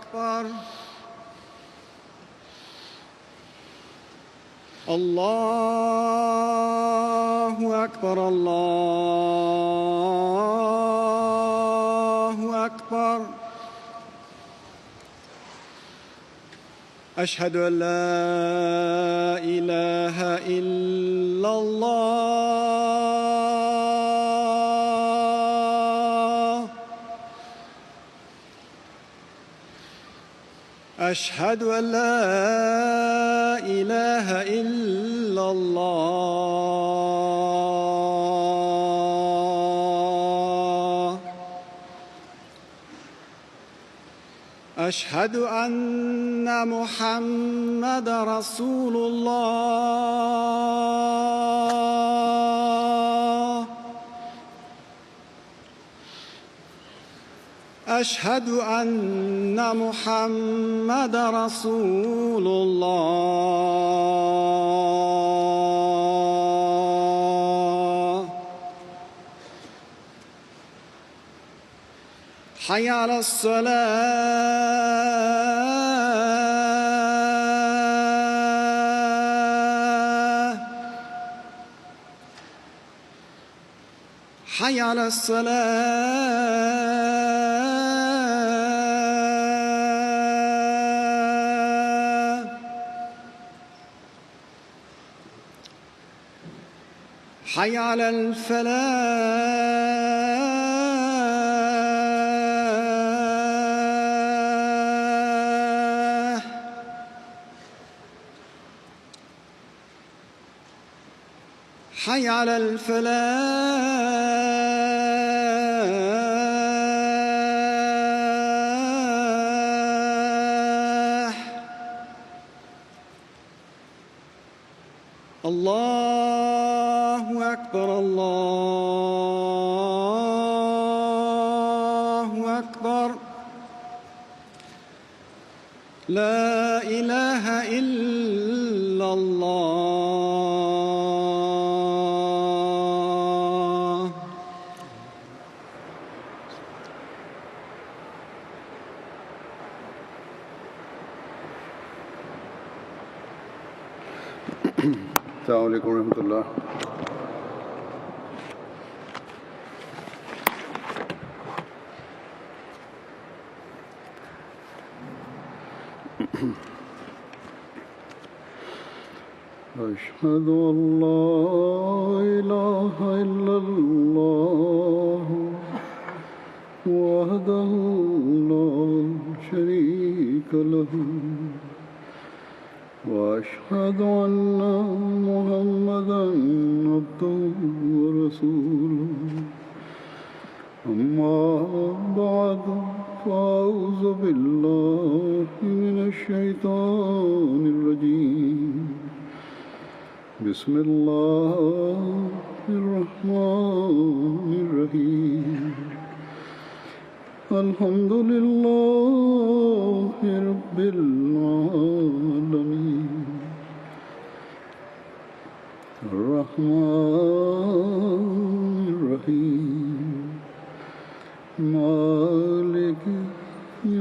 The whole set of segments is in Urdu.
أكبر. الله أكبر. الله أكبر. أشهد أن لا إله إلا الله. أشهد أن لا إله إلا الله. أشهد أن محمد رسول الله. أشهد أن محمد رسول الله. حي على الصلاة. حي على الصلاة. حي على الفلاح. حي على الفلاح. الله أكبر. الله أكبر. لا إله إلا الله. السلام عليكم ورحمة الله. أشهد أن لا إله إلا الله وحده لا شريك له وأشهد أن محمدا عبده ورسوله. أما بعد فأعوذ بالله من الشيطان الرجيم. بسم الله الرحمن الرحيم. الحمد لله رب العالمين. الرحمن الرحيم. مالك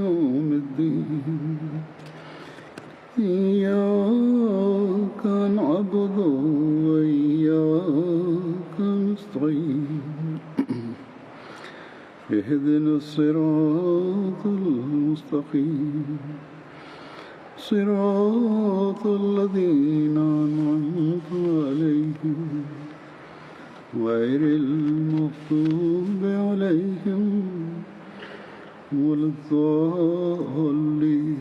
يوم الدين. إياك نعبد وإياك نستعين. اهدنا الصراط المستقيم. صراط الذين أنعمت عليهم غير المغضوب عليهم ولا الضالين.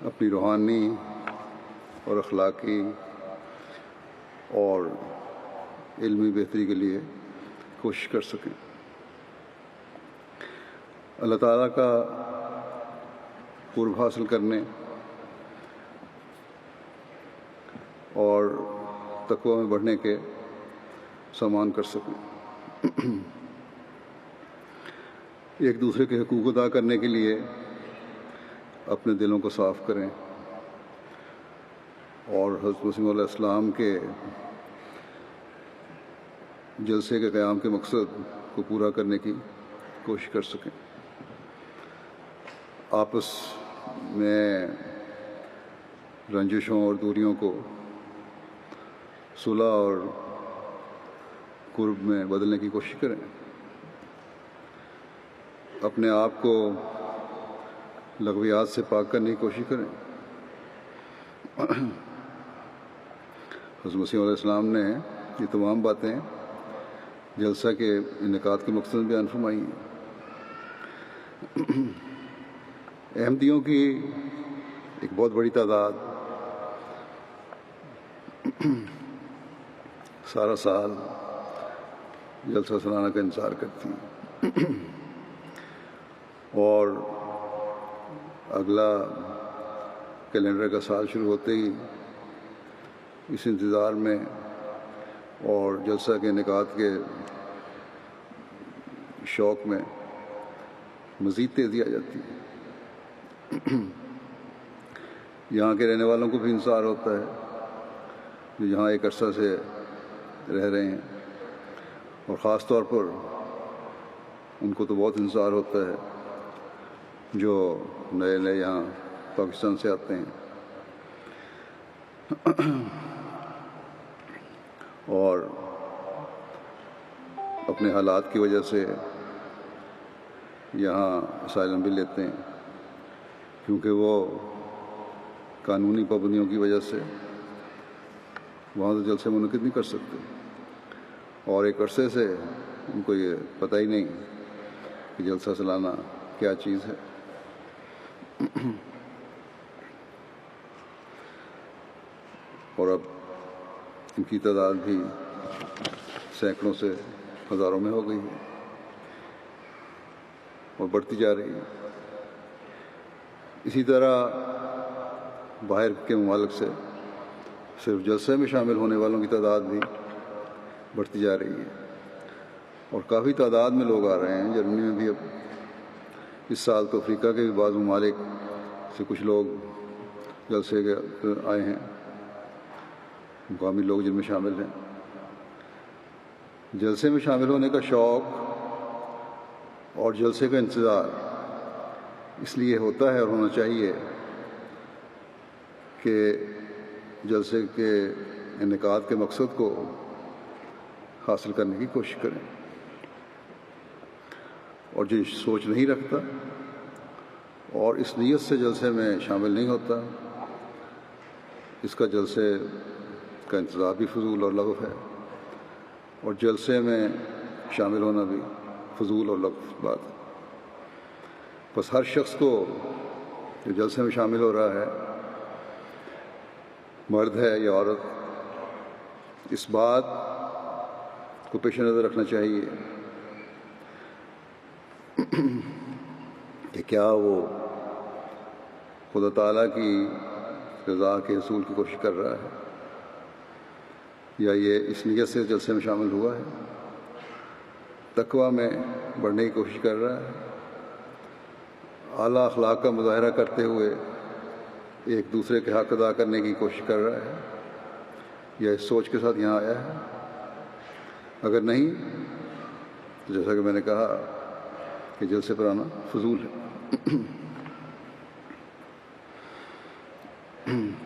اپنی روحانی اور اخلاقی اور علمی بہتری کے لیے کوشش کر سکیں۔ اللہ تعالیٰ کا قرب حاصل کرنے اور تقوی میں بڑھنے کے سامان کر سکیں۔ ایک دوسرے کے حقوق ادا کرنے کے لیے اپنے دلوں کو صاف کریں اور حضرت مسیح علیہ السلام کے جلسے کے قیام کے مقصد کو پورا کرنے کی کوشش کر سکیں۔ آپس میں رنجشوں اور دوریوں کو صلح اور قرب میں بدلنے کی کوشش کریں۔ اپنے آپ کو لغویات سے پاک کرنے کی کوشش کریں۔ حضرت مسیح علیہ السلام نے یہ تمام باتیں جلسہ کے انعقاد کے مقصد میں بیان فرمائی ہیں۔ احمدیوں کی ایک بہت بڑی تعداد سارا سال جلسہ سالانہ کا انتظار کرتی ہیں، اور اگلا کیلنڈر کا سال شروع ہوتے ہی اس انتظار میں اور جلسہ کے انعقاد کے شوق میں مزید تیزی آ جاتی ہے۔ یہاں کے رہنے والوں کو بھی انتظار ہوتا ہے جو یہاں ایک عرصہ سے رہ رہے ہیں، اور خاص طور پر ان کو تو بہت انتظار ہوتا ہے جو نئے نئے یہاں پاکستان سے آتے ہیں اور اپنے حالات کی وجہ سے یہاں اسائلم بھی لیتے ہیں، کیونکہ وہ قانونی پابندیوں کی وجہ سے وہاں تو جلسے منعقد نہیں کر سکتے، اور ایک عرصے سے ان کو یہ پتہ ہی نہیں کہ جلسہ سالانہ کیا چیز ہے۔ اور اب ان کی تعداد بھی سینکڑوں سے ہزاروں میں ہو گئی ہے اور بڑھتی جا رہی ہے۔ اسی طرح باہر کے ممالک سے صرف جلسے میں شامل ہونے والوں کی تعداد بھی بڑھتی جا رہی ہے، اور کافی تعداد میں لوگ آ رہے ہیں۔ جرمنی میں بھی اب اس سال تو افریقہ کے بھی بعض ممالک سے کچھ لوگ جلسے کے آئے ہیں، مقامی لوگ جن میں شامل ہیں۔ جلسے میں شامل ہونے کا شوق اور جلسے کا انتظار اس لیے ہوتا ہے اور ہونا چاہیے کہ جلسے کے انعقاد کے مقصد کو حاصل کرنے کی کوشش کریں، اور جو سوچ نہیں رکھتا اور اس نیت سے جلسے میں شامل نہیں ہوتا، اس کا جلسے کا انتظار بھی فضول اور لغو ہے، اور جلسے میں شامل ہونا بھی فضول اور لغو بات ہے۔ بس ہر شخص کو جو جلسے میں شامل ہو رہا ہے، مرد ہے یا عورت، اس بات کو پیش نظر رکھنا چاہیے کہ کیا وہ خدا تعالیٰ کی رضا کے حصول کی کوشش کر رہا ہے، یا یہ اس نیت سے جلسے میں شامل ہوا ہے، تقوی میں بڑھنے کی کوشش کر رہا ہے، اعلیٰ اخلاق کا مظاہرہ کرتے ہوئے ایک دوسرے کے حق ادا کرنے کی کوشش کر رہا ہے، یا اس سوچ کے ساتھ یہاں آیا ہے۔ اگر نہیں تو جیسا کہ میں نے کہا کہ جلسے پر آنا فضول ہے،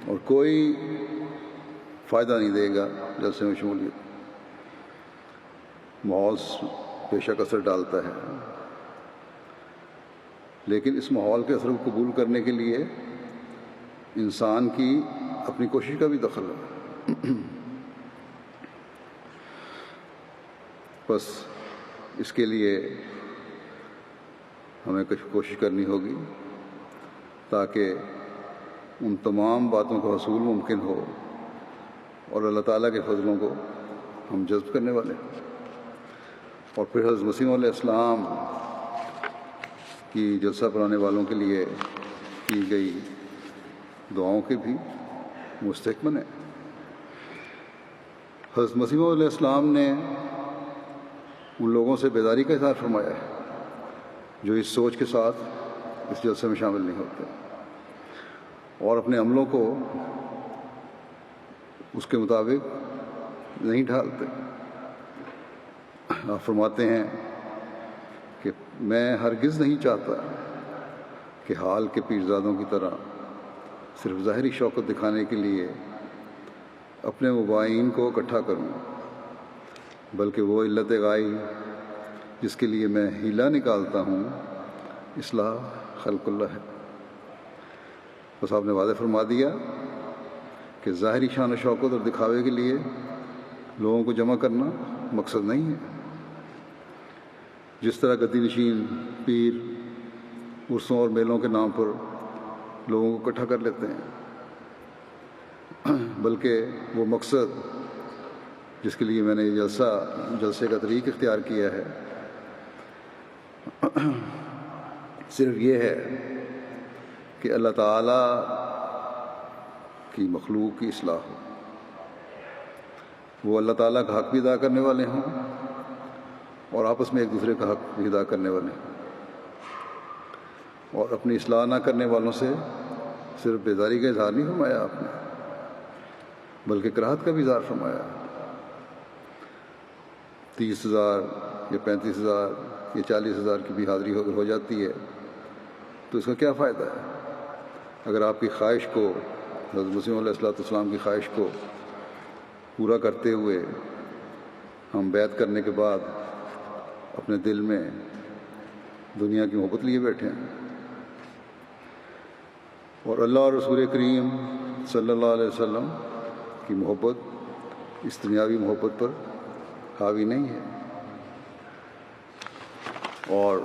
اور کوئی فائدہ نہیں دے گا جلسے میں شمولیت۔ ماحول بے شک اثر ڈالتا ہے، لیکن اس ماحول کے اثر کو قبول کرنے کے لیے انسان کی اپنی کوشش کا بھی دخل ہے۔ بس اس کے لیے ہمیں کچھ کوشش کرنی ہوگی تاکہ ان تمام باتوں کا حصول ممکن ہو اور اللہ تعالیٰ کے فضلوں کو ہم جذب کرنے والے ہیں۔ اور پھر حضرت مسیح علیہ السلام کی جلسہ پڑھانے والوں کے لیے کی گئی دعاؤں کے بھی مستحق بنے۔ حضرت مسیح علیہ السلام نے ان لوگوں سے بیداری کا اظہار فرمایا ہے جو اس سوچ کے ساتھ اس جلسے میں شامل نہیں ہوتے اور اپنے عملوں کو اس کے مطابق نہیں ڈھالتے۔ آپ فرماتے ہیں کہ میں ہرگز نہیں چاہتا کہ حال کے پیرزادوں کی طرح صرف ظاہری شوقت دکھانے کے لیے اپنے مبائین کو اکٹھا کروں، بلکہ وہ علت غائی جس کے لیے میں ہیلہ نکالتا ہوں اصلاح خلق اللہ ہے۔ بس آپ نے واضح فرما دیا کہ ظاہری شان و شوکت اور دکھاوے کے لیے لوگوں کو جمع کرنا مقصد نہیں ہے۔ جس طرح گدی نشین پیر عرسوں اور میلوں کے نام پر لوگوں کو اکٹھا کر لیتے ہیں، بلکہ وہ مقصد جس کے لیے میں نے یہ جلسے کا طریق اختیار کیا ہے صرف یہ ہے کہ اللہ تعالیٰ کی مخلوق کی اصلاح ہو، وہ اللہ تعالیٰ کا حق بھی ادا کرنے والے ہوں اور آپس میں ایک دوسرے کا حق بھی ادا کرنے والے ہیں، اور اپنی اصلاح نہ کرنے والوں سے صرف بیزاری کا اظہار نہیں فرمایا آپ نے، بلکہ کراہت کا بھی اظہار فرمایا۔ 30,000 یا 35,000 یا 40,000 کی بھی حاضری ہو جاتی ہے تو اس کا کیا فائدہ ہے اگر آپ کی خواہش کو، حضرت مسیح علیہ السلام کی خواہش کو پورا کرتے ہوئے ہم بیعت کرنے کے بعد اپنے دل میں دنیا کی محبت لیے بیٹھے ہیں، اور اللہ اور رسول کریم صلی اللہ علیہ وسلم کی محبت اس دنیاوی محبت پر حاوی نہیں ہے، اور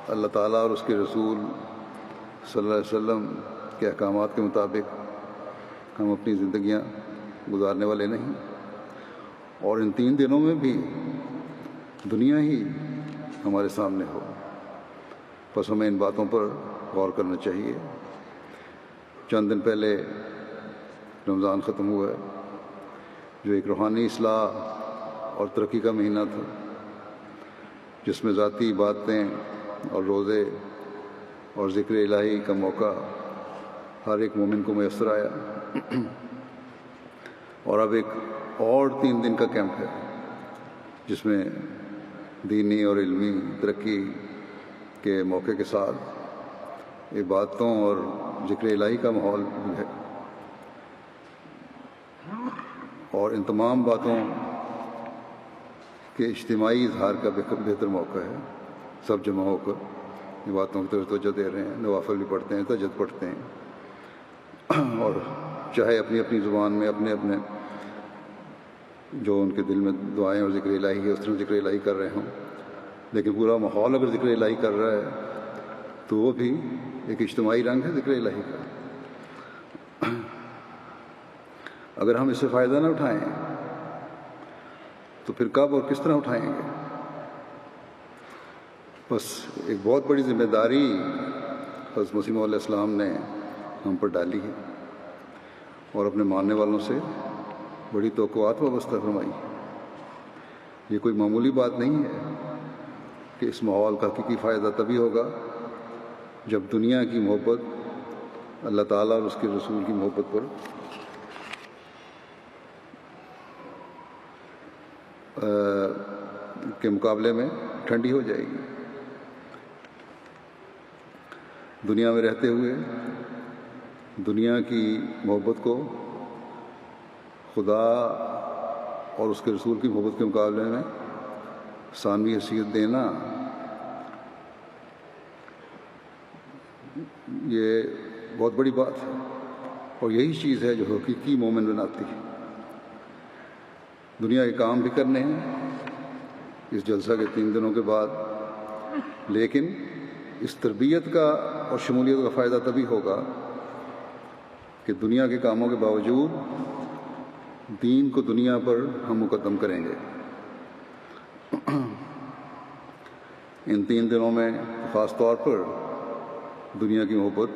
اللہ تعالیٰ اور اس کے رسول صلی اللہ علیہ وسلم کے احکامات کے مطابق ہم اپنی زندگیاں گزارنے والے نہیں، اور ان 3 دنوں میں بھی دنیا ہی ہمارے سامنے ہو۔ بس ہمیں ان باتوں پر غور کرنا چاہیے۔ چند دن پہلے رمضان ختم ہوا ہے جو ایک روحانی اصلاح اور ترقی کا مہینہ تھا، جس میں ذاتی عبادتیں اور روزے اور ذکر الہی کا موقع ہر ایک مومن کو میسر آیا، اور اب ایک اور 3 دن کا کیمپ ہے جس میں دینی اور علمی ترقی کے موقع کے ساتھ عبادتوں اور ذکر الہی کا ماحول بھی ہے، اور ان تمام باتوں کے اجتماعی اظہار کا بہتر موقع ہے۔ سب جمع ہو کر عبادتوں کی طرف توجہ دے رہے ہیں، نوافل بھی پڑھتے ہیں، تہجد پڑھتے ہیں، اور چاہے اپنی اپنی زبان میں اپنے اپنے جو ان کے دل میں دعائیں اور ذکر الہی ہے اس طرح ذکر الہی کر رہے ہوں، لیکن پورا ماحول اگر ذکر الہی کر رہا ہے تو وہ بھی ایک اجتماعی رنگ ہے ذکر الہی کا۔ اگر ہم اس سے فائدہ نہ اٹھائیں تو پھر کب اور کس طرح اٹھائیں گے؟ بس ایک بہت بڑی ذمہ داری حضرت مسیح علیہ السلام نے ہم پر ڈالی ہے اور اپنے ماننے والوں سے بڑی توقعات وابستہ فرمائی۔ یہ کوئی معمولی بات نہیں ہے کہ اس ماحول کا حقیقی فائدہ تبھی ہوگا جب دنیا کی محبت اللہ تعالیٰ اور اس کے رسول کی محبت پر کے مقابلے میں ٹھنڈی ہو جائے گی۔ دنیا میں رہتے ہوئے دنیا کی محبت کو خدا اور اس کے رسول کی محبت کے مقابلے میں ثانوی حیثیت دینا، یہ بہت بڑی بات ہے، اور یہی چیز ہے جو حقیقی مومن بناتی ہے۔ دنیا کے کام بھی کرنے ہیں اس جلسہ کے 3 دنوں کے بعد، لیکن اس تربیت کا اور شمولیت کا فائدہ تبھی ہوگا کہ دنیا کے کاموں کے باوجود دین کو دنیا پر ہم مقدم کریں گے۔ ان 3 دنوں میں خاص طور پر دنیا کی محبت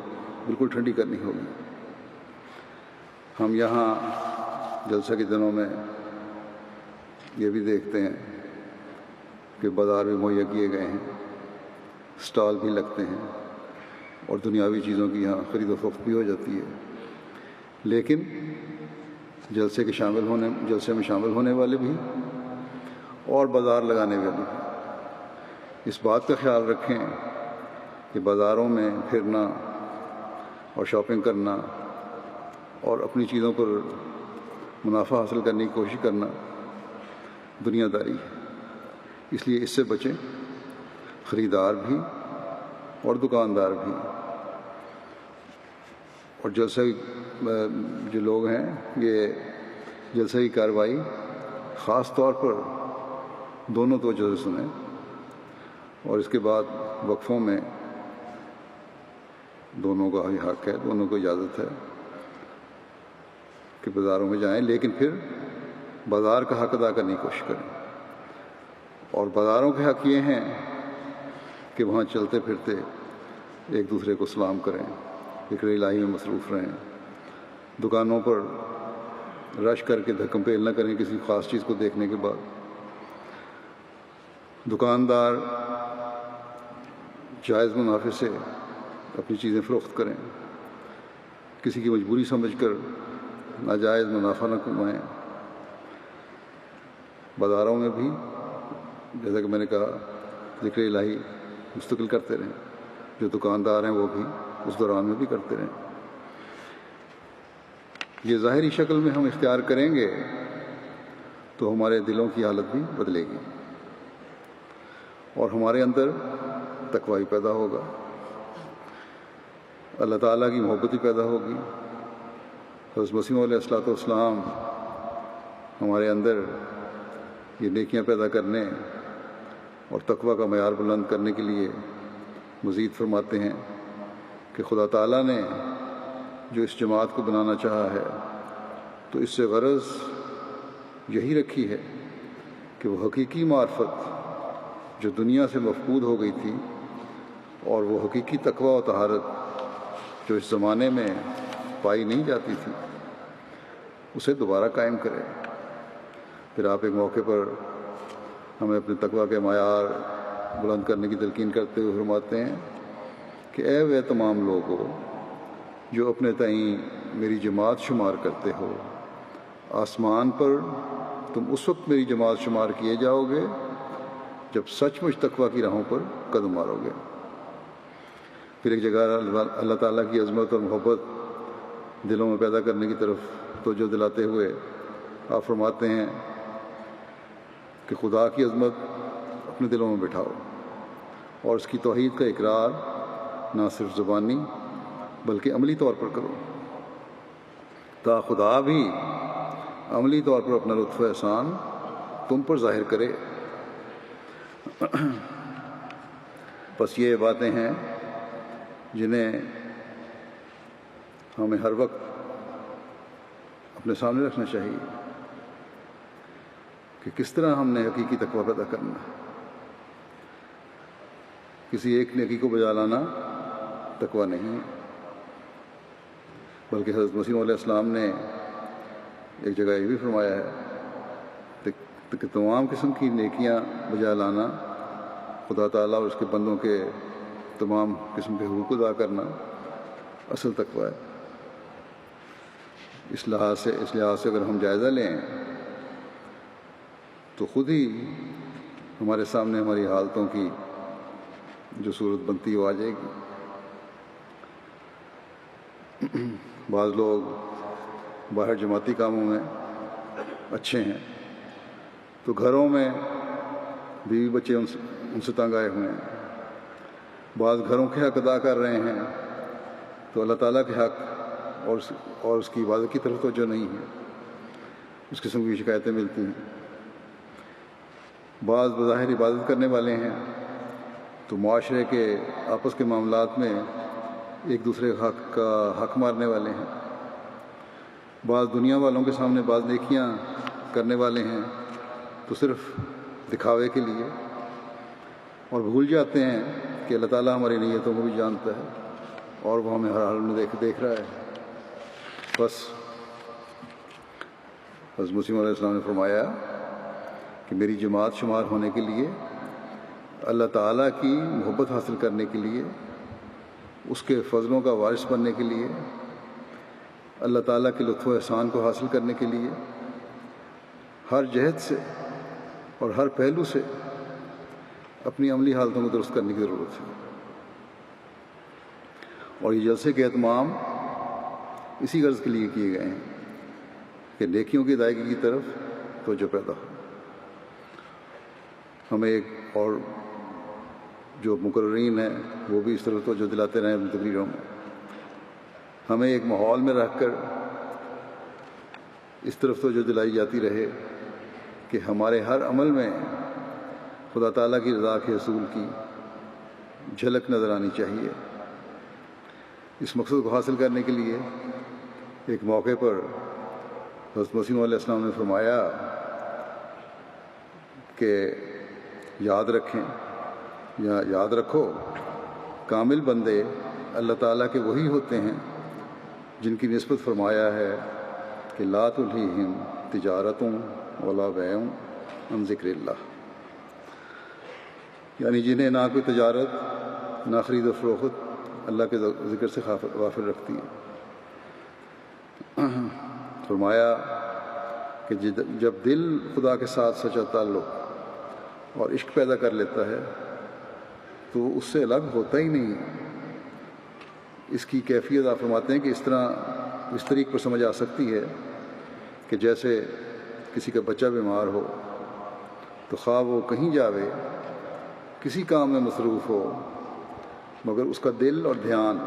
بالکل ٹھنڈی کرنی ہوگی۔ ہم یہاں جلسہ کے دنوں میں یہ بھی دیکھتے ہیں کہ بازار بھی مہیا کیے گئے ہیں، اسٹال بھی لگتے ہیں اور دنیاوی چیزوں کی یہاں خرید و فروخت بھی ہو جاتی ہے، لیکن جلسے میں شامل ہونے والے بھی اور بازار لگانے والے بھی اس بات کا خیال رکھیں کہ بازاروں میں پھرنا اور شاپنگ کرنا اور اپنی چیزوں پر منافع حاصل کرنے کی کوشش کرنا دنیا داری ہے، اس لیے اس سے بچیں، خریدار بھی اور دکاندار بھی۔ اور جلسہ جو لوگ ہیں یہ جلسہ کی کارروائی خاص طور پر دونوں توجہ سے سنیں، اور اس کے بعد وقفوں میں دونوں کا ہی حق ہے، دونوں کو اجازت ہے کہ بازاروں میں جائیں، لیکن پھر بازار کا حق ادا کرنے کی کوشش کریں۔ اور بازاروں کے حق یہ ہیں کہ وہاں چلتے پھرتے ایک دوسرے کو سلام کریں، ذکر الہی میں مصروف رہیں، دکانوں پر رش کر کے دھکم پیل نہ کریں کسی خاص چیز کو دیکھنے کے بعد، دکاندار جائز منافع سے اپنی چیزیں فروخت کریں، کسی کی مجبوری سمجھ کر ناجائز منافع نہ کمائیں۔ بازاروں میں بھی جیسا کہ میں نے کہا ذکر الہی مستقل کرتے رہیں، جو دکاندار ہیں وہ بھی اس دوران میں بھی کرتے رہیں۔ یہ ظاہری شکل میں ہم اختیار کریں گے تو ہمارے دلوں کی حالت بھی بدلے گی اور ہمارے اندر تقوی پیدا ہوگا، اللہ تعالیٰ کی محبت پیدا ہوگی۔ حضرت مسیح علیہ الصلوۃ والسلام ہمارے اندر یہ نیکیاں پیدا کرنے اور تقوی کا معیار بلند کرنے کے لیے مزید فرماتے ہیں کہ خدا تعالیٰ نے جو اس جماعت کو بنانا چاہا ہے تو اس سے غرض یہی رکھی ہے کہ وہ حقیقی معرفت جو دنیا سے مفقود ہو گئی تھی اور وہ حقیقی تقوی و طہارت جو اس زمانے میں پائی نہیں جاتی تھی اسے دوبارہ قائم کرے۔ پھر آپ ایک موقع پر ہمیں اپنے تقوی کے معیار بلند کرنے کی تلقین کرتے ہوئے فرماتے ہیں کہ اے وہ تمام لوگو جو اپنے تئیں میری جماعت شمار کرتے ہو، آسمان پر تم اس وقت میری جماعت شمار کیے جاؤ گے جب سچ مچ تقوی کی راہوں پر قدم مارو گے۔ پھر ایک جگہ اللہ تعالیٰ کی عظمت اور محبت دلوں میں پیدا کرنے کی طرف توجہ دلاتے ہوئے آپ فرماتے ہیں کہ خدا کی عظمت اپنے دلوں میں بٹھاؤ اور اس کی توحید کا اقرار نہ صرف زبانی بلکہ عملی طور پر کرو، تا خدا بھی عملی طور پر اپنا لطف و احسان تم پر ظاہر کرے۔ بس یہ باتیں ہیں جنہیں ہمیں ہر وقت اپنے سامنے رکھنا چاہیے کہ کس طرح ہم نے حقیقی تقوی پیدا کرنا ہے۔ کسی ایک نیکی کو بجا لانا تقوی نہیں ہے، بلکہ حضرت مسیح علیہ السلام نے ایک جگہ یہ بھی فرمایا ہے کہ تمام قسم کی نیکیاں بجا لانا، خدا تعالیٰ اور اس کے بندوں کے تمام قسم کے حقوق ادا کرنا اصل تقوی ہے۔ اس لحاظ سے اگر ہم جائزہ لیں تو خود ہی ہمارے سامنے ہماری حالتوں کی جو صورت بنتی وہ آ جائے گی۔ بعض لوگ باہر جماعتی کاموں میں اچھے ہیں تو گھروں میں بیوی بچے ان سے تنگ آئے ہوئے ہیں، بعض گھروں کے حق ادا کر رہے ہیں تو اللہ تعالیٰ کے حق اور اس کی عبادت کی طرف توجہ نہیں ہے، اس قسم کی شکایتیں ملتی ہیں۔ بعض بظاہر عبادت کرنے والے ہیں تو معاشرے کے آپس کے معاملات میں ایک دوسرے کا حق مارنے والے ہیں۔ بعض دنیا والوں کے سامنے بعض نیکیاں کرنے والے ہیں تو صرف دکھاوے کے لیے، اور بھول جاتے ہیں کہ اللہ تعالیٰ ہماری نیتوں کو بھی جانتا ہے اور وہ ہمیں ہر حال میں دیکھ رہا ہے۔ بس حضرت مسیح علیہ السلام نے فرمایا کہ میری جماعت شمار ہونے کے لیے، اللہ تعالیٰ کی محبت حاصل کرنے کے لیے، اس کے فضلوں کا وارث بننے کے لیے، اللہ تعالیٰ کے لطف و احسان کو حاصل کرنے کے لیے ہر جہت سے اور ہر پہلو سے اپنی عملی حالتوں کو درست کرنے کی ضرورت ہے۔ اور یہ جلسے کے اہتمام اسی غرض کے لیے کیے گئے ہیں کہ نیکیوں کی ادائیگی کی طرف توجہ پیدا ہو۔ ہمیں ایک اور جو مقررین ہیں وہ بھی اس طرف توجہ دلاتے رہیں اپنی تقریروں میں، ہمیں ایک ماحول میں رہ کر اس طرف توجہ دلائی جاتی رہے کہ ہمارے ہر عمل میں خدا تعالیٰ کی رضا کے حصول کی جھلک نظر آنی چاہیے۔ اس مقصد کو حاصل کرنے کے لیے ایک موقع پر حضرت مسیح علیہ السلام نے فرمایا کہ یاد رکھیں یا یاد رکھو، کامل بندے اللہ تعالیٰ کے وہی ہوتے ہیں جن کی نسبت فرمایا ہے کہ لا تلہیہم تجارتوں ولا بیع عن ذکر اللہ، یعنی جنہیں نہ کوئی تجارت نہ خرید و فروخت اللہ کے ذکر سے غافل رکھتی ہے۔ فرمایا کہ جب دل خدا کے ساتھ سچا تعلق اور عشق پیدا کر لیتا ہے تو اس سے الگ ہوتا ہی نہیں۔ اس کی کیفیت آپ فرماتے ہیں کہ اس طریق پر سمجھ آ سکتی ہے کہ جیسے کسی کا بچہ بیمار ہو تو خواہ وہ کہیں جاوے، کسی کام میں مصروف ہو، مگر اس کا دل اور دھیان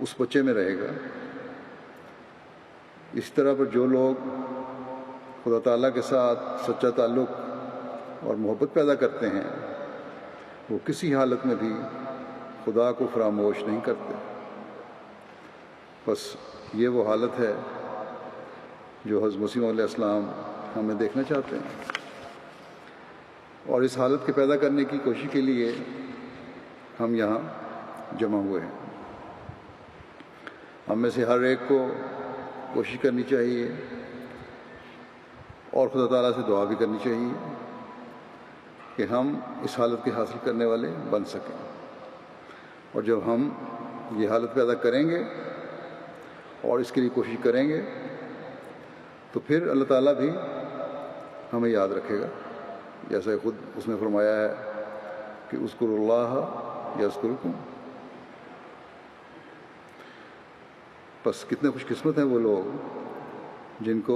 اس بچے میں رہے گا۔ اس طرح پر جو لوگ خدا تعالیٰ کے ساتھ سچا تعلق اور محبت پیدا کرتے ہیں وہ کسی حالت میں بھی خدا کو فراموش نہیں کرتے۔ بس یہ وہ حالت ہے جو حضرت مسیح علیہ السلام ہمیں دیکھنا چاہتے ہیں، اور اس حالت کے پیدا کرنے کی کوشش کے لیے ہم یہاں جمع ہوئے ہیں۔ ہم میں سے ہر ایک کو کوشش کرنی چاہیے اور خدا تعالیٰ سے دعا بھی کرنی چاہیے کہ ہم اس حالت کے حاصل کرنے والے بن سکیں، اور جب ہم یہ حالت پیدا کریں گے اور اس کے لیے کوشش کریں گے تو پھر اللہ تعالیٰ بھی ہمیں یاد رکھے گا، جیسا خود اس نے فرمایا ہے کہ اذکروا اللہ یذکرکم۔ بس کتنے خوش قسمت ہیں وہ لوگ جن کا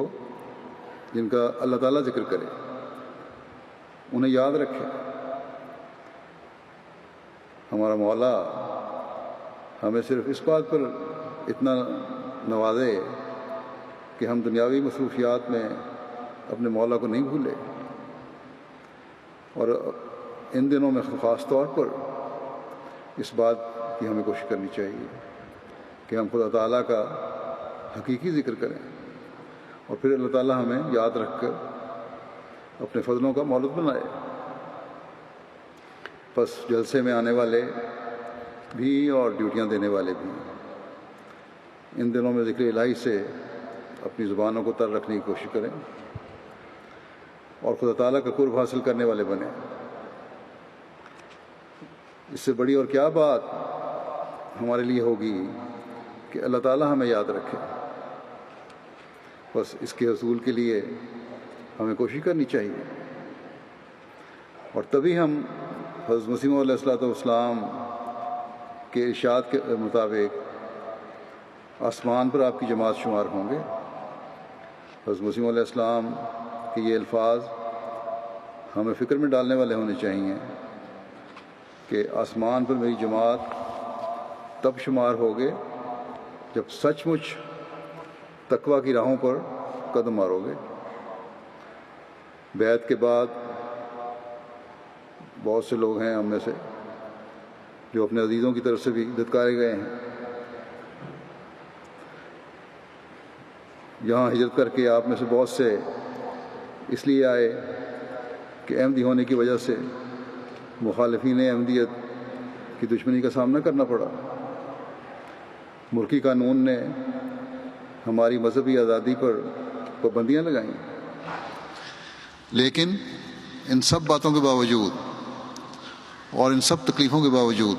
اللہ تعالیٰ ذکر کرے، انہیں یاد رکھے۔ ہمارا مولا ہمیں صرف اس بات پر اتنا نوازے کہ ہم دنیاوی مصروفیات میں اپنے مولا کو نہیں بھولے، اور ان دنوں میں خاص طور پر اس بات کی ہمیں کوشش کرنی چاہیے کہ ہم خدا تعالیٰ کا حقیقی ذکر کریں، اور پھر اللہ تعالیٰ ہمیں یاد رکھ کر اپنے فضلوں کا مولد بنائے۔ بس جلسے میں آنے والے بھی اور ڈیوٹیاں دینے والے بھی ان دنوں میں ذکر الہی سے اپنی زبانوں کو تر رکھنے کی کوشش کریں اور خدا تعالیٰ کا قرب حاصل کرنے والے بنیں۔ اس سے بڑی اور کیا بات ہمارے لیے ہوگی کہ اللہ تعالیٰ ہمیں یاد رکھے۔ بس اس کے حصول کے لیے ہمیں کوشش کرنی چاہیے، اور تبھی ہم حضرت مسیح علیہ السلام کے ارشاد کے مطابق آسمان پر آپ کی جماعت شمار ہوں گے۔ حضرت مسیح علیہ السلام کے یہ الفاظ ہمیں فکر میں ڈالنے والے ہونے چاہیے کہ آسمان پر میری جماعت تب شمار ہوگے جب سچ مچ تقویٰ کی راہوں پر قدم مارو گے۔ بیعت کے بعد بہت سے لوگ ہیں ہم میں سے جو اپنے عزیزوں کی طرف سے بھی دھتکارے گئے ہیں، یہاں ہجرت کر کے آپ میں سے بہت سے اس لیے آئے کہ احمدی ہونے کی وجہ سے مخالفین احمدیت کی دشمنی کا سامنا کرنا پڑا۔ ملکی قانون نے ہماری مذہبی آزادی پر پابندیاں لگائیں، لیکن ان سب باتوں کے باوجود اور ان سب تکلیفوں کے باوجود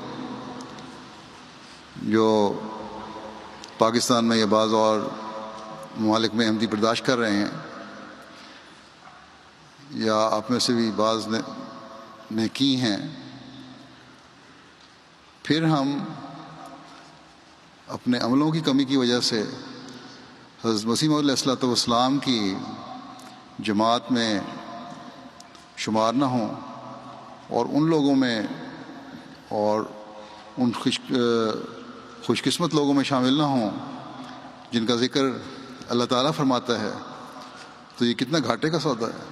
جو پاکستان میں یا بعض اور ممالک میں احمدی برداشت کر رہے ہیں، یا آپ میں سے بھی بعض نے کی ہیں، پھر ہم اپنے عملوں کی کمی کی وجہ سے حضرت مسیح موعود علیہ السلام کی جماعت میں شمار نہ ہوں اور ان لوگوں میں اور ان خوش قسمت لوگوں میں شامل نہ ہوں جن کا ذکر اللہ تعالیٰ فرماتا ہے، تو یہ کتنا گھاٹے کا سودا ہے۔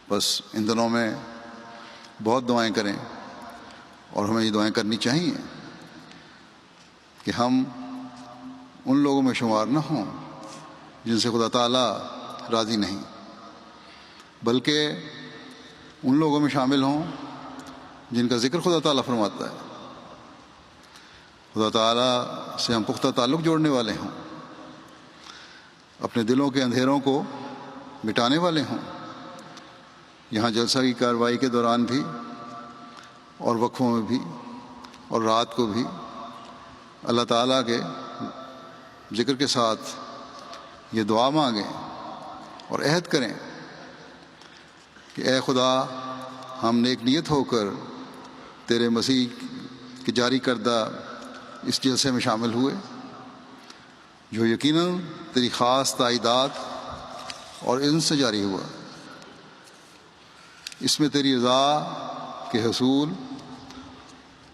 بس ان دنوں میں بہت دعائیں کریں، اور ہمیں یہ دعائیں کرنی چاہیے کہ ہم ان لوگوں میں شمار نہ ہوں جن سے خدا تعالیٰ راضی نہیں، بلکہ ان لوگوں میں شامل ہوں جن کا ذکر خدا تعالیٰ فرماتا ہے، خدا تعالیٰ سے ہم پختہ تعلق جوڑنے والے ہوں، اپنے دلوں کے اندھیروں کو مٹانے والے ہوں، یہاں جلسہ کی کارروائی کے دوران بھی اور وقفوں میں بھی اور رات کو بھی اللہ تعالیٰ کے ذکر کے ساتھ یہ دعا مانگیں اور عہد کریں کہ اے خدا، ہم نیک نیت ہو کر تیرے مسیح کے جاری کردہ اس جلسے میں شامل ہوئے، جو یقیناً تیری خاص تائیدات اور اذن سے جاری ہوا۔ اس میں تیری رضا کے حصول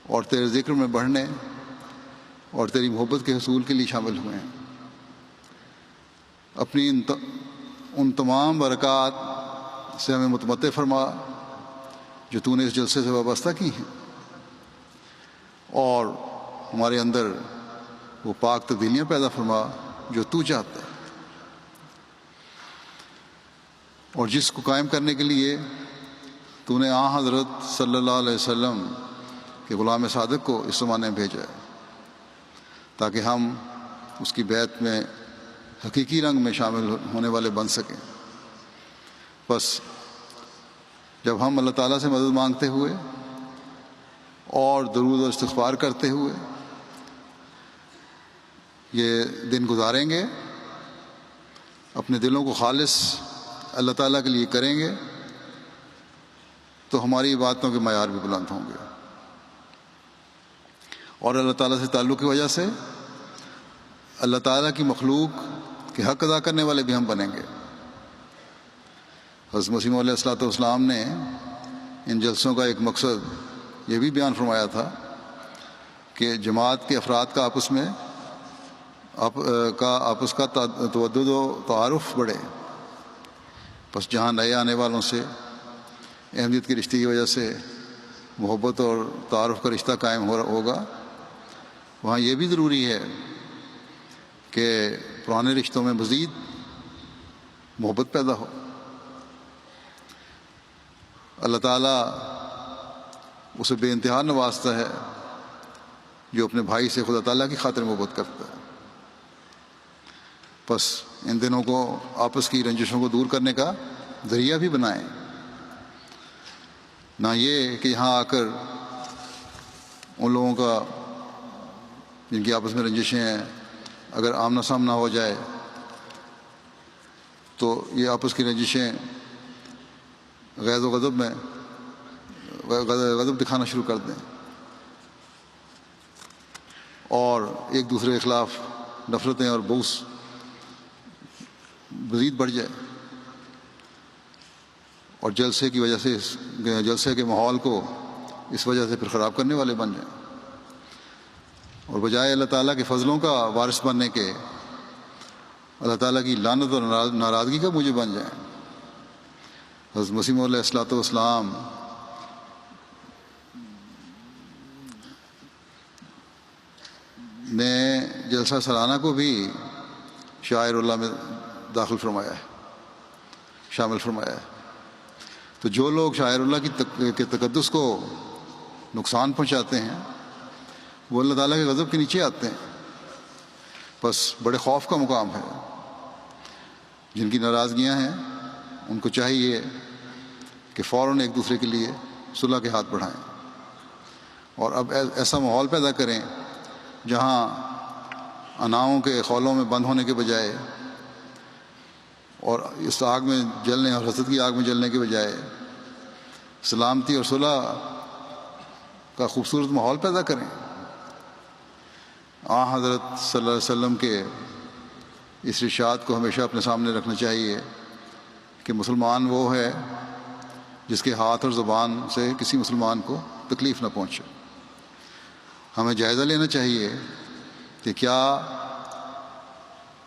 اور تیرے ذکر میں بڑھنے اور تیری محبت کے حصول کے لیے شامل ہوئے ہیں۔ اپنی ان تمام برکات سے ہمیں متمتع فرما جو تو نے اس جلسے سے وابستہ کی ہیں، اور ہمارے اندر وہ پاک تبدیلیاں پیدا فرما جو تو چاہتا ہے، اور جس کو قائم کرنے کے لیے تو نے حضرت صلی اللہ علیہ وسلم کے غلام صادق کو اس زمانے میں بھیجا ہے، تاکہ ہم اس کی بیعت میں حقیقی رنگ میں شامل ہونے والے بن سکیں۔ بس جب ہم اللہ تعالیٰ سے مدد مانگتے ہوئے اور درود و استغفار کرتے ہوئے یہ دن گزاریں گے، اپنے دلوں کو خالص اللہ تعالیٰ کے لیے کریں گے، تو ہماری باتوں کے معیار بھی بلند ہوں گے، اور اللہ تعالیٰ سے تعلق کی وجہ سے اللہ تعالیٰ کی مخلوق کے حق ادا کرنے والے بھی ہم بنیں گے۔ حضرت مسیح موعود علیہ السلام نے ان جلسوں کا ایک مقصد یہ بھی بیان فرمایا تھا کہ جماعت کے افراد کا آپس کا تودد و تعارف بڑھے۔ بس جہاں نئے آنے والوں سے احمدیت کے رشتے کی وجہ سے محبت اور تعارف کا رشتہ قائم ہوگا، وہاں یہ بھی ضروری ہے کہ پرانے رشتوں میں مزید محبت پیدا ہو۔ اللہ تعالیٰ اسے بے انتہا نوازتا ہے جو اپنے بھائی سے خدا تعالیٰ کی خاطر محبت کرتا ہے۔ بس ان دنوں کو آپس کی رنجشوں کو دور کرنے کا ذریعہ بھی بنائیں، نہ یہ کہ یہاں آ کر ان لوگوں کا جن کی آپس میں رنجشیں ہیں اگر آمنا سامنا ہو جائے تو یہ آپس کی رنجشیں غیظ و غضب میں غضب دکھانا شروع کر دیں اور ایک دوسرے کے خلاف نفرتیں اور بغض مزید بڑھ جائے، اور جلسے کی وجہ سے جلسے کے ماحول کو اس وجہ سے پھر خراب کرنے والے بن جائیں، اور بجائے اللہ تعالیٰ کے فضلوں کا وارث بننے کے اللہ تعالیٰ کی لعنت اور ناراضگی کا موجب بن جائیں۔ حضرت مسیح موعود علیہ السلام نے جلسہ سالانہ کو بھی شاعر اللہ میں داخل فرمایا ہے، شامل فرمایا ہے۔ تو جو لوگ شاعر اللہ کے تقدس کو نقصان پہنچاتے ہیں وہ اللہ تعالیٰ کے غضب کے نیچے آتے ہیں۔ بس بڑے خوف کا مقام ہے۔ جن کی ناراضگیاں ہیں ان کو چاہیے کہ فوراً ایک دوسرے کے لیے صلح کے ہاتھ بڑھائیں، اور اب ایسا ماحول پیدا کریں جہاں اناؤں کے خولوں میں بند ہونے کے بجائے اور اس آگ میں جلنے اور حسد کی آگ میں جلنے کے بجائے سلامتی اور صلح کا خوبصورت ماحول پیدا کریں۔ حضرت صلی اللہ علیہ وسلم کے اس ارشاد کو ہمیشہ اپنے سامنے رکھنا چاہیے کہ مسلمان وہ ہے جس کے ہاتھ اور زبان سے کسی مسلمان کو تکلیف نہ پہنچے۔ ہمیں جائزہ لینا چاہیے کہ کیا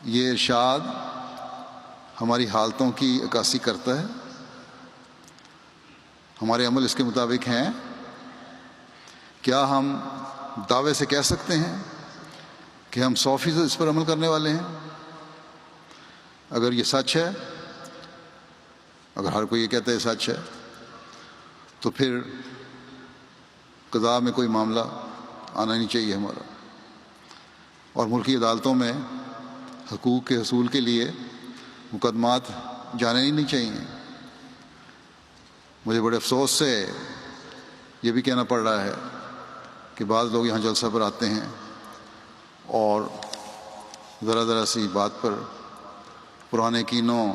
یہ ارشاد ہماری حالتوں کی عکاسی کرتا ہے، ہمارے عمل اس کے مطابق ہیں؟ کیا ہم دعوے سے کہہ سکتے ہیں کہ ہم 100% اس پر عمل کرنے والے ہیں؟ اگر یہ سچ ہے، اگر ہر کوئی یہ کہتا ہے سچ ہے، تو پھر قضاء میں کوئی معاملہ آنا نہیں چاہیے ہمارا، اور ملکی عدالتوں میں حقوق کے حصول کے لیے مقدمات جانے ہی نہیں چاہیے۔ مجھے بڑے افسوس سے یہ بھی کہنا پڑ رہا ہے کہ بعض لوگ یہاں جلسہ پر آتے ہیں اور ذرا ذرا سی بات پر پرانے کینوں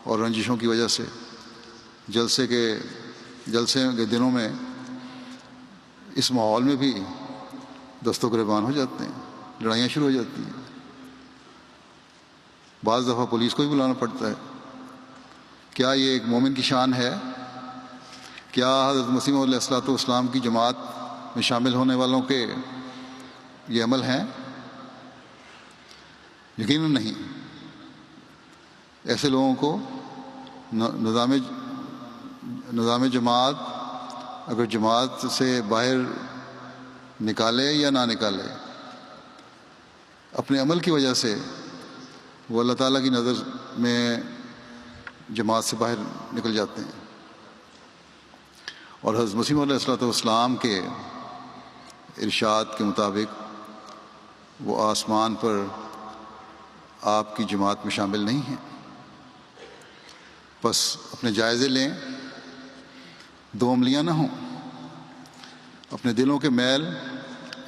اور رنجشوں کی وجہ سے جلسے کے دنوں میں اس ماحول میں بھی دست و گریبان ہو جاتے ہیں، لڑائیاں شروع ہو جاتی ہیں، بعض دفعہ پولیس کو بھی بلانا پڑتا ہے۔ کیا یہ ایک مومن کی شان ہے؟ کیا حضرت مسیح موعود علیہ الصلوۃ والسلام کی جماعت میں شامل ہونے والوں کے یہ عمل ہیں؟ یقیناً نہیں۔ ایسے لوگوں کو نظام جماعت اگر جماعت سے باہر نکالے یا نہ نکالے، اپنے عمل کی وجہ سے وہ اللہ تعالیٰ کی نظر میں جماعت سے باہر نکل جاتے ہیں، اور حضرت مسیح علیہ الصلوۃ والسلام کے ارشاد کے مطابق وہ آسمان پر آپ کی جماعت میں شامل نہیں ہیں۔ بس اپنے جائزے لیں، دو عملیاں نہ ہوں۔ اپنے دلوں کے میل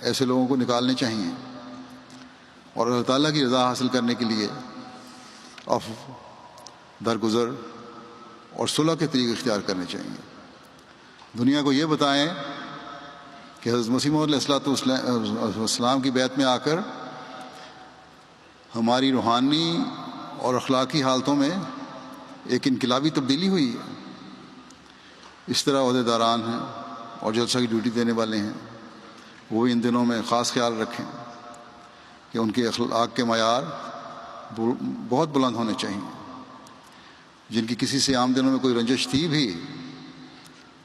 ایسے لوگوں کو نکالنے چاہیے، اور اللہ تعالیٰ کی رضا حاصل کرنے کے لیے عفو، درگزر اور صلح کے طریقے اختیار کرنے چاہیے۔ دنیا کو یہ بتائیں کہ حضرت مسیح موعود علیہ الصلوۃ والسلام کی بیعت میں آ کر ہماری روحانی اور اخلاقی حالتوں میں ایک انقلابی تبدیلی ہوئی ہے۔ اس طرح عہدیداران ہیں اور جلسہ کی ڈیوٹی دینے والے ہیں، وہ ان دنوں میں خاص خیال رکھیں کہ ان کے اخلاق کے معیار بہت بلند ہونے چاہیے۔ جن کی کسی سے عام دنوں میں کوئی رنجش تھی بھی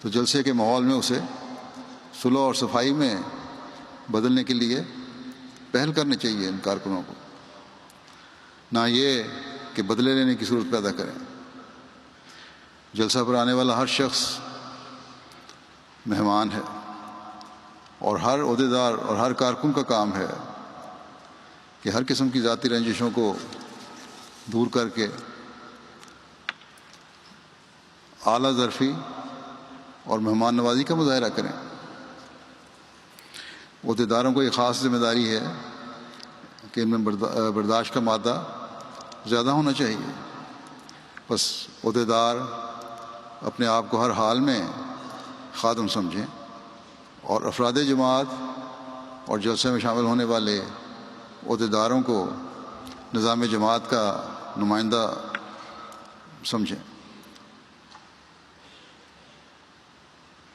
تو جلسے کے ماحول میں اسے صلح اور صفائی میں بدلنے کے لیے پہل کرنی چاہیے ان کارکنوں کو، نہ یہ کہ بدلے لینے کی صورت پیدا کریں۔ جلسہ پر آنے والا ہر شخص مہمان ہے، اور ہر عہدیدار اور ہر کارکن کا کام ہے کہ ہر قسم کی ذاتی رنجشوں کو دور کر کے اعلیٰ ظرفی اور مہمان نوازی کا مظاہرہ کریں۔ عہدیداروں کو یہ خاص ذمہ داری ہے کہ ان میں برداشت کا مادہ زیادہ ہونا چاہیے۔ بس عہدیدار اپنے آپ کو ہر حال میں خادم سمجھیں، اور افراد جماعت اور جلسے میں شامل ہونے والے عہدیداروں کو نظام جماعت کا نمائندہ سمجھیں۔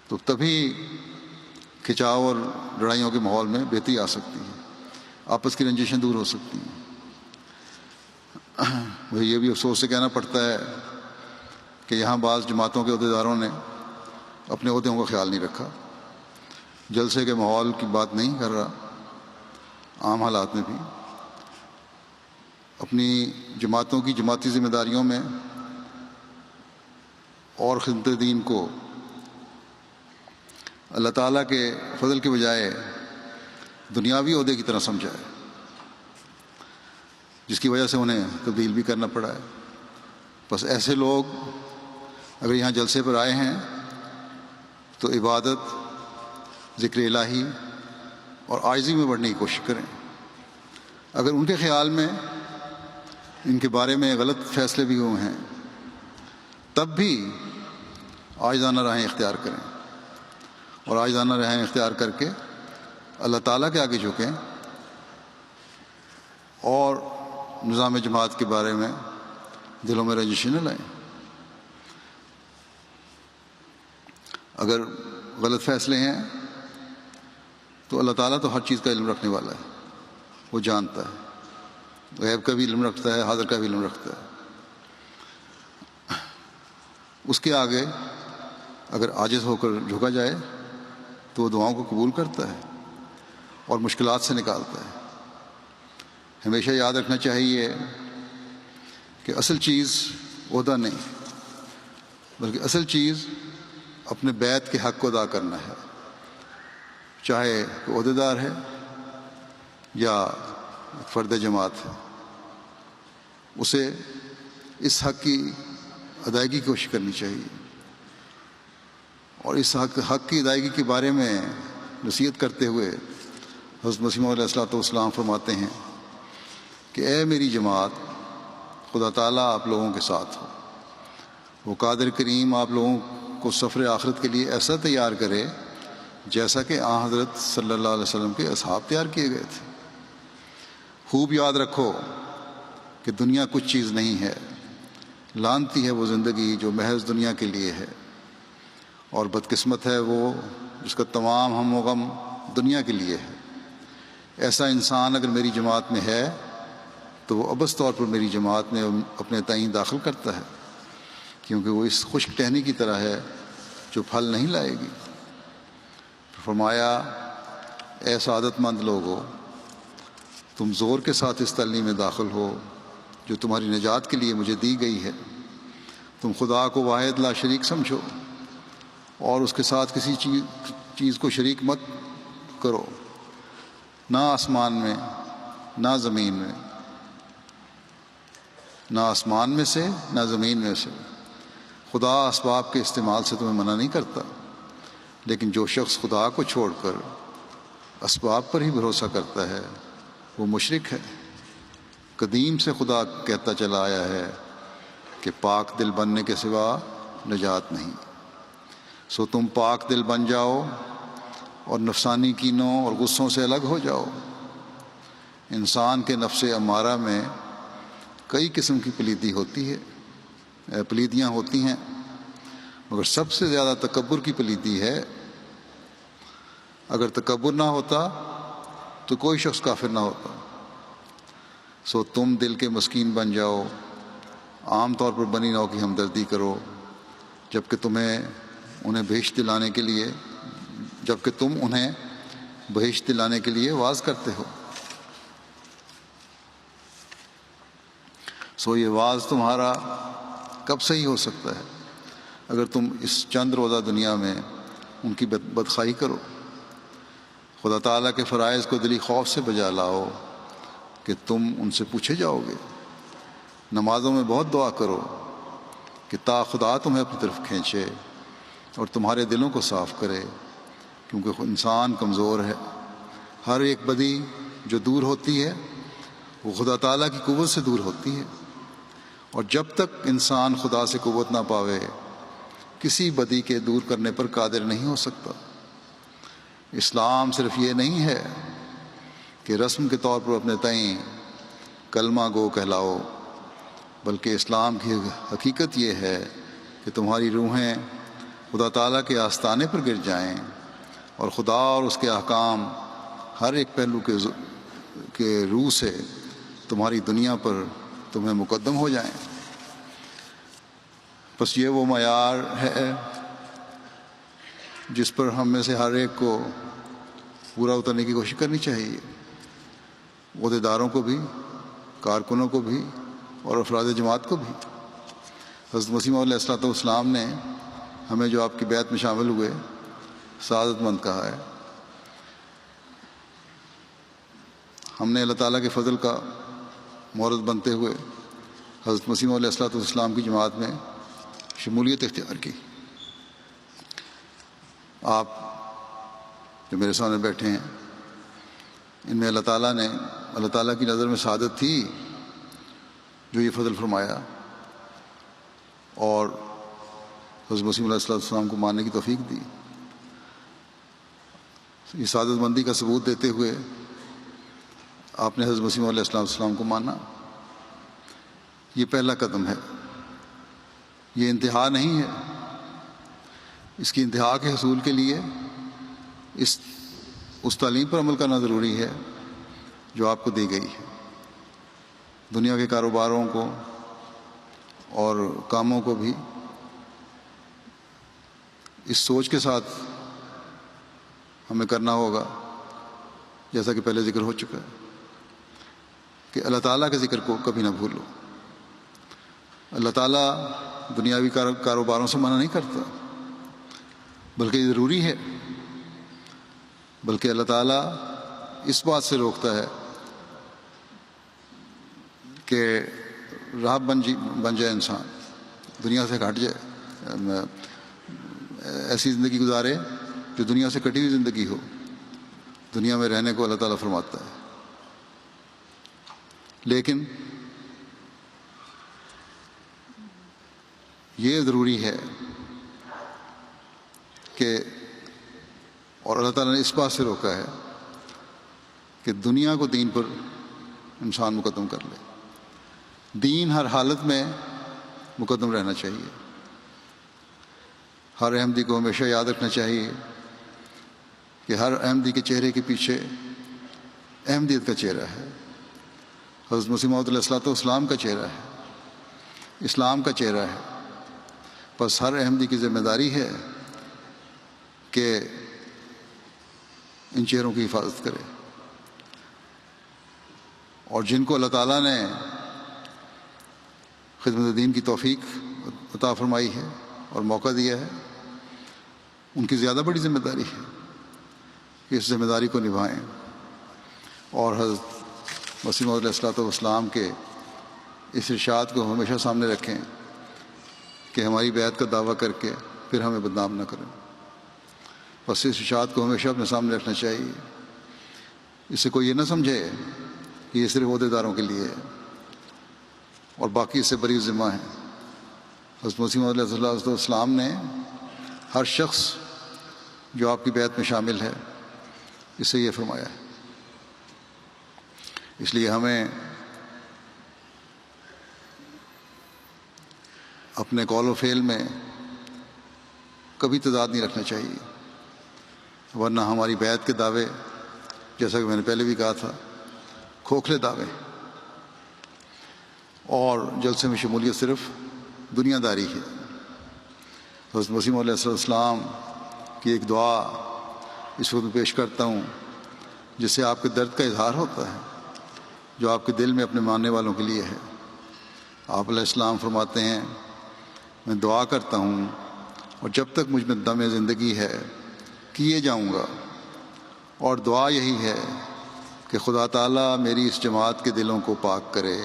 تو تبھی کھچاؤ اور لڑائیوں کے ماحول میں بہتری آ سکتی ہے، آپس کی رنجشیں دور ہو سکتی ہیں۔ مجھے یہ بھی افسوس سے کہنا پڑتا ہے کہ یہاں بعض جماعتوں کے عہدیداروں نے اپنے عہدوں کا خیال نہیں رکھا، جلسے کے ماحول کی بات نہیں کر رہا، عام حالات میں بھی اپنی جماعتوں کی جماعتی ذمہ داریوں میں اور خدمت دین کو اللہ تعالیٰ کے فضل کے بجائے دنیاوی عہدے کی طرح سمجھا ہے، جس کی وجہ سے انہیں تبدیل بھی کرنا پڑا ہے۔ بس ایسے لوگ اگر یہاں جلسے پر آئے ہیں تو عبادت، ذکر الہی اور عاجزی میں بڑھنے کی کوشش کریں۔ اگر ان کے خیال میں ان کے بارے میں غلط فیصلے بھی ہوئے ہیں تب بھی عاجزانہ راہیں اختیار کریں، اور عاجزانہ راہیں اختیار کر کے اللہ تعالیٰ کے آگے جھکیں اور نظام جماعت کے بارے میں دلوں میں رنجش نہ لائیں۔ اگر غلط فیصلے ہیں تو اللہ تعالیٰ تو ہر چیز کا علم رکھنے والا ہے، وہ جانتا ہے، غیب کا بھی علم رکھتا ہے، حاضر کا بھی علم رکھتا ہے۔ اس کے آگے اگر عاجز ہو کر جھکا جائے تو وہ دعاؤں کو قبول کرتا ہے اور مشکلات سے نکالتا ہے۔ ہمیشہ یاد رکھنا چاہیے کہ اصل چیز عہدہ نہیں، بلکہ اصل چیز اپنے بیعت کے حق کو ادا کرنا ہے، چاہے کوئی عہدے دار ہے یا فرد جماعت ہے۔ اسے اس حق کی ادائیگی کی کوشش کرنی چاہیے، اور اس حق کی ادائیگی کے بارے میں نصیحت کرتے ہوئے حضرت مسیح علیہ الصلوۃ والسلام فرماتے ہیں کہ اے میری جماعت، خدا تعالیٰ آپ لوگوں کے ساتھ ہو، وہ قادر کریم آپ لوگوں کو سفر آخرت کے لیے ایسا تیار کرے جیسا کہ آن حضرت صلی اللہ علیہ وسلم کے اصحاب تیار کیے گئے تھے۔ خوب یاد رکھو کہ دنیا کچھ چیز نہیں ہے، لعنتی ہے وہ زندگی جو محض دنیا کے لیے ہے، اور بدقسمت ہے وہ جس کا تمام ہم و غم دنیا کے لیے ہے۔ ایسا انسان اگر میری جماعت میں ہے تو وہ ابس طور پر میری جماعت میں اپنے تئیں داخل کرتا ہے، کیونکہ وہ اس خشک ٹہنی کی طرح ہے جو پھل نہیں لائے گی۔ فرمایا، اے سعادت مند لوگو، تم زور کے ساتھ اس تعلیم میں داخل ہو جو تمہاری نجات کے لیے مجھے دی گئی ہے۔ تم خدا کو واحد لا شریک سمجھو اور اس کے ساتھ کسی چیز کو شریک مت کرو، نہ آسمان میں نہ زمین میں، نہ آسمان میں سے نہ زمین میں سے۔ خدا اسباب کے استعمال سے تمہیں منع نہیں کرتا، لیکن جو شخص خدا کو چھوڑ کر اسباب پر ہی بھروسہ کرتا ہے وہ مشرک ہے۔ قدیم سے خدا کہتا چلا آیا ہے کہ پاک دل بننے کے سوا نجات نہیں۔ سو تم پاک دل بن جاؤ اور نفسانی کینوں اور غصوں سے الگ ہو جاؤ۔ انسان کے نفس امارہ میں کئی قسم کی پلیدیاں ہوتی ہیں، مگر سب سے زیادہ تکبر کی پلیدی ہے۔ اگر تکبر نہ ہوتا تو کوئی شخص کافر نہ ہوتا۔ سو تم دل کے مسکین بن جاؤ، عام طور پر بنی نوع کی ہمدردی کرو، جبکہ تم انہیں بہشت دلانے کے لیے واعظ کرتے ہو۔ سو یہ واعظ تمہارا کب صحیح ہو سکتا ہے اگر تم اس چند روزہ دنیا میں ان کی بدخواہی کرو۔ خدا تعالیٰ کے فرائض کو دلی خوف سے بجا لاؤ کہ تم ان سے پوچھے جاؤ گے۔ نمازوں میں بہت دعا کرو کہ تا خدا تمہیں اپنی طرف کھینچے اور تمہارے دلوں کو صاف کرے، کیونکہ انسان کمزور ہے۔ ہر ایک بدی جو دور ہوتی ہے وہ خدا تعالیٰ کی قوت سے دور ہوتی ہے، اور جب تک انسان خدا سے قوت نہ پاوے کسی بدی کے دور کرنے پر قادر نہیں ہو سکتا۔ اسلام صرف یہ نہیں ہے کہ رسم کے طور پر اپنے تئیں کلمہ گو کہلاؤ، بلکہ اسلام کی حقیقت یہ ہے کہ تمہاری روحیں خدا تعالیٰ کے آستانے پر گر جائیں اور خدا اور اس کے احکام ہر ایک پہلو کے روح سے تمہاری دنیا پر تمہیں مقدم ہو جائیں۔ بس یہ وہ معیار ہے جس پر ہم میں سے ہر ایک کو پورا اترنے کی کوشش کرنی چاہیے، عہدیداروں کو بھی، کارکنوں کو بھی اور افراد جماعت کو بھی۔ حضرت مسیح موعود علیہ الصلوۃ والسلام نے ہمیں جو آپ کی بیعت میں شامل ہوئے سعادت مند کہا ہے۔ ہم نے اللہ تعالیٰ کے فضل کا مورد بنتے ہوئے حضرت مسیح موعود علیہ الصلوۃ والسلام کی جماعت میں شمولیت اختیار کی۔ آپ جو میرے سامنے بیٹھے ہیں، ان میں اللہ تعالیٰ کی نظر میں سعادت تھی جو یہ فضل فرمایا اور حضرت مسیح علیہ السلام کو ماننے کی توفیق دی۔ یہ سعادت مندی کا ثبوت دیتے ہوئے آپ نے حضرت مسیح علیہ السلام کو مانا۔ یہ پہلا قدم ہے، یہ انتہا نہیں ہے۔ اس کی انتہا کے حصول کے لیے اس تعلیم پر عمل کرنا ضروری ہے جو آپ کو دی گئی ہے۔ دنیا کے کاروباروں کو اور کاموں کو بھی اس سوچ کے ساتھ ہمیں کرنا ہوگا، جیسا کہ پہلے ذکر ہو چکا ہے، کہ اللہ تعالیٰ کے ذکر کو کبھی نہ بھولو۔ اللہ تعالیٰ دنیاوی کاروباروں سے منع نہیں کرتا، بلکہ یہ ضروری ہے، بلکہ اللہ تعالیٰ اس بات سے روکتا ہے کہ راہ بن جائے انسان، دنیا سے ہٹ جائے، ایسی زندگی گزارے جو دنیا سے کٹی ہوئی زندگی ہو۔ دنیا میں رہنے کو اللہ تعالیٰ فرماتا ہے، لیکن یہ ضروری ہے کہ، اور اللہ تعالیٰ نے اس بات سے روکا ہے کہ دنیا کو دین پر انسان مقدم کر لے۔ دین ہر حالت میں مقدم رہنا چاہیے۔ ہر احمدی کو ہمیشہ یاد رکھنا چاہیے کہ ہر احمدی کے چہرے کے پیچھے احمدیت کا چہرہ ہے، حضرت مسیح موعود علیہ الصلوۃ والسلام کا چہرہ ہے، اسلام کا چہرہ ہے۔ بس ہر احمدی کی ذمہ داری ہے کہ ان چہروں کی حفاظت کرے، اور جن کو اللہ تعالیٰ نے خدمت دین کی توفیق عطا فرمائی ہے اور موقع دیا ہے، ان کی زیادہ بڑی ذمہ داری ہے کہ اس ذمہ داری کو نبھائیں اور حضرت مسیح موعود علیہ الصلوۃ والسلام کے اس ارشاد کو ہمیشہ سامنے رکھیں کہ ہماری بیعت کا دعویٰ کر کے پھر ہمیں بدنام نہ کریں۔ بس اس ارشاد کو ہمیشہ اپنے سامنے رکھنا چاہیے۔ اس سے کوئی یہ نہ سمجھے کہ یہ صرف عہدے داروں کے لیے ہے اور باقی اس سے بری ذمہ ہیں۔ حضرت مسیح موعود علیہ السلام نے ہر شخص جو آپ کی بیعت میں شامل ہے اس سے یہ فرمایا ہے۔ اس لیے ہمیں اپنے قول و فعل میں کبھی تضاد نہیں رکھنا چاہیے، ورنہ ہماری بیعت کے دعوے، جیسا کہ میں نے پہلے بھی کہا تھا، کھوکھلے دعوے اور جلسے میں شمولیت صرف دنیا داری ہے۔ حضرت مسیح علیہ السلام کی ایک دعا اس وقت میں پیش کرتا ہوں، جس سے آپ کے درد کا اظہار ہوتا ہے جو آپ کے دل میں اپنے ماننے والوں کے لیے ہے۔ آپ علیہ السلام فرماتے ہیں، میں دعا کرتا ہوں اور جب تک مجھ میں دم زندگی ہے کیے جاؤں گا، اور دعا یہی ہے کہ خدا تعالیٰ میری اس جماعت کے دلوں کو پاک کرے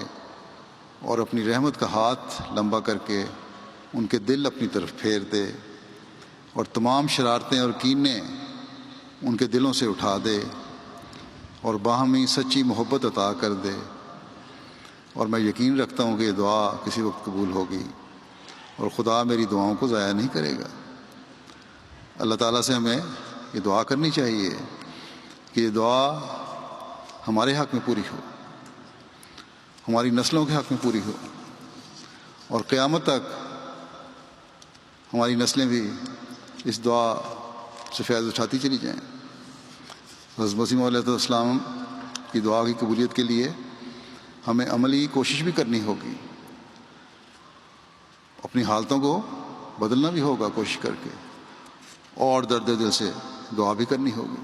اور اپنی رحمت کا ہاتھ لمبا کر کے ان کے دل اپنی طرف پھیر دے اور تمام شرارتیں اور کینے ان کے دلوں سے اٹھا دے اور باہمی سچی محبت عطا کر دے۔ اور میں یقین رکھتا ہوں کہ یہ دعا کسی وقت قبول ہوگی اور خدا میری دعاؤں کو ضائع نہیں کرے گا۔ اللہ تعالیٰ سے ہمیں یہ دعا کرنی چاہیے کہ یہ دعا ہمارے حق میں پوری ہو، ہماری نسلوں کے حق میں پوری ہو، اور قیامت تک ہماری نسلیں بھی اس دعا سے فیض اٹھاتی چلی جائیں۔ حضرت مسیح علیہ السلام کی دعا کی قبولیت کے لیے ہمیں عملی کوشش بھی کرنی ہوگی، اپنی حالتوں کو بدلنا بھی ہوگا کوشش کر کے، اور درد دل سے دعا بھی کرنی ہوگی۔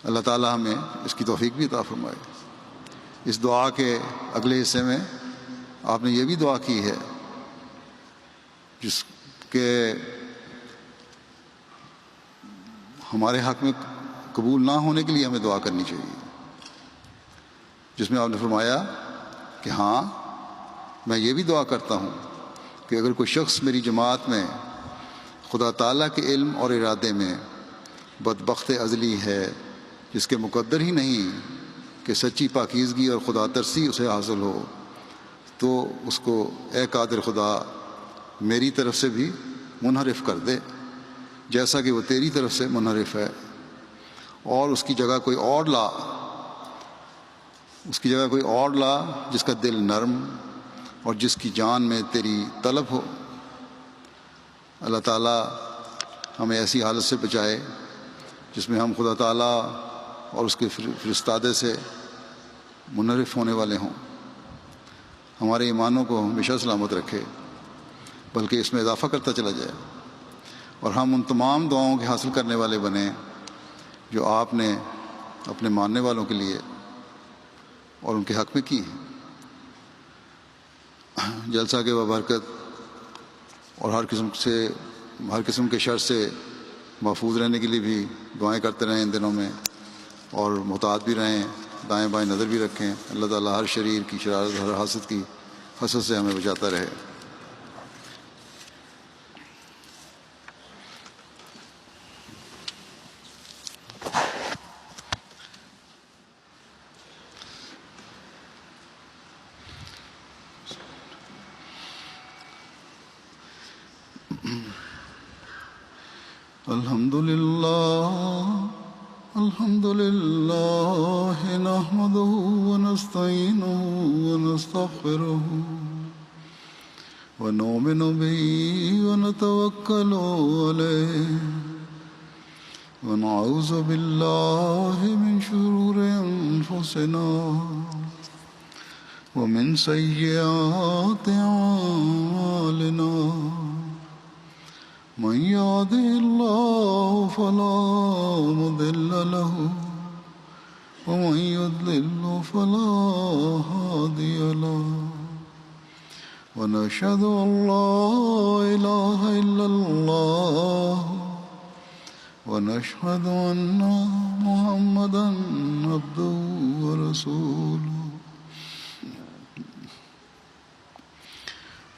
اللہ تعالیٰ ہمیں اس کی توفیق بھی عطا فرمائے۔ اس دعا کے اگلے حصے میں آپ نے یہ بھی دعا کی ہے جس کے ہمارے حق میں قبول نہ ہونے کے لیے ہمیں دعا کرنی چاہیے، جس میں آپ نے فرمایا کہ ہاں میں یہ بھی دعا کرتا ہوں کہ اگر کوئی شخص میری جماعت میں خدا تعالیٰ کے علم اور ارادے میں بدبخت ازلی ہے، جس کے مقدر ہی نہیں کہ سچی پاکیزگی اور خدا ترسی اسے حاصل ہو، تو اس کو اے قادر خدا میری طرف سے بھی منحرف کر دے جیسا کہ وہ تیری طرف سے منحرف ہے، اور اس کی جگہ کوئی اور لا جس کا دل نرم اور جس کی جان میں تیری طلب ہو۔ اللہ تعالیٰ ہمیں ایسی حالت سے بچائے جس میں ہم خدا تعالیٰ اور اس کے فرستادے سے منحرف ہونے والے ہوں، ہمارے ایمانوں کو ہمیشہ سلامت رکھے بلکہ اس میں اضافہ کرتا چلا جائے، اور ہم ان تمام دعاؤں کے حاصل کرنے والے بنیں جو آپ نے اپنے ماننے والوں کے لیے اور ان کے حق میں کی ہیں۔ جلسہ کے بابرکت اور ہر قسم کے شر سے محفوظ رہنے کے لیے بھی دعائیں کرتے رہیں ان دنوں میں، اور محتاط بھی رہیں، دائیں بائیں نظر بھی رکھیں۔ اللہ تعالیٰ ہر شریر کی شرارت، ہر حاسد کی حسد سے ہمیں بچاتا رہے۔ الحمد لله نحمده ونستعينه ونستغفره ونؤمن به ونتوكل عليه ونعوذ بالله من شرور أنفسنا ومن سيئات أعمالنا، من يهده الله فلا مضل له ومن يضلل فلا هادي له، ونشهد أن لا إله إلا الله ونشهد أن محمدا عبده ورسوله۔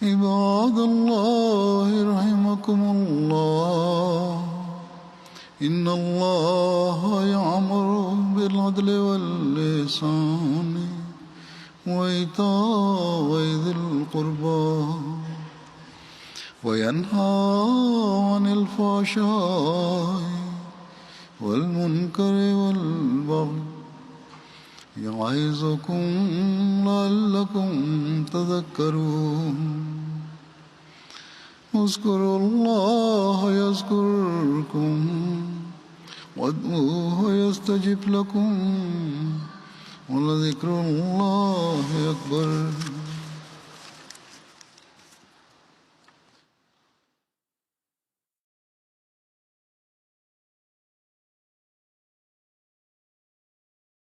عباد الله رحمكم الله، إن الله يأمر بالعدل والإحسان وإيتاء ذي القربى وينهى عن الفحشاء والمنكر والبغي يعظكم لعلكم تذكرون۔ اذكروا الله يذكركم وادعوه يستجب لكم ولذكر الله أكبر۔